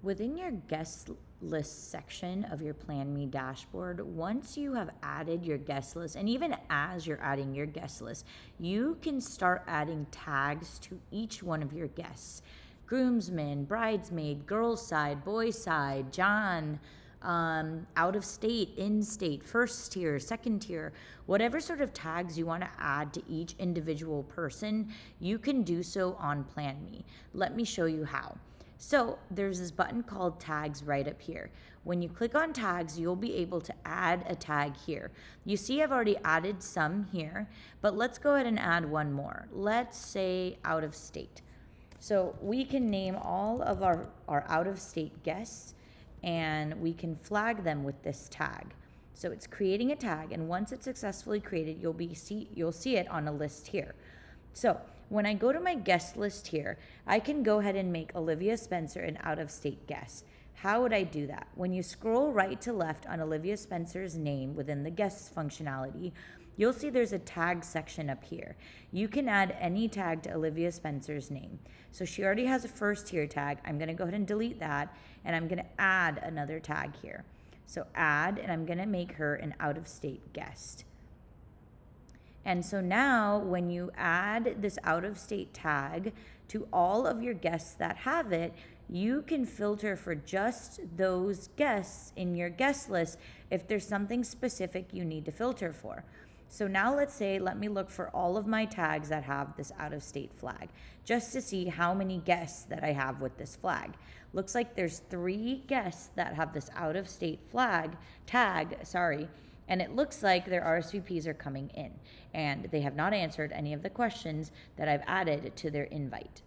Within your guest list section of your PlanMe dashboard, once you have added your guest list, and even as you're adding your guest list, you can start adding tags to each one of your guests. Groomsman, bridesmaid, girl's side, boy's side, John, out of state, in state, first tier, second tier, whatever sort of tags you want to add to each individual person, you can do so on PlanMe. Let me show you how. So there's this button called tags right up here. When you click on tags, you'll be able to add a tag here. You see I've already added some here, but let's go ahead and add one more. Let's say out of state. So we can name all of our out of state guests and we can flag them with this tag. So it's creating a tag, and once it's successfully created, you'll see it on a list here. So when I go to my guest list here, I can go ahead and make Olivia Spencer an out-of-state guest. How would I do that? When you scroll right to left on Olivia Spencer's name within the guests functionality, you'll see there's a tag section up here. You can add any tag to Olivia Spencer's name. So she already has a first tier tag. I'm going to go ahead and delete that, and I'm going to add another tag here. So add, and I'm going to make her an out-of-state guest. And so now when you add this out-of-state tag to all of your guests that have it, you can filter for just those guests in your guest list if there's something specific you need to filter for. So now let me look for all of my tags that have this out-of-state flag, just to see how many guests that I have with this flag. Looks like there's 3 guests that have this out-of-state tag, and it looks like their RSVPs are coming in, and they have not answered any of the questions that I've added to their invite.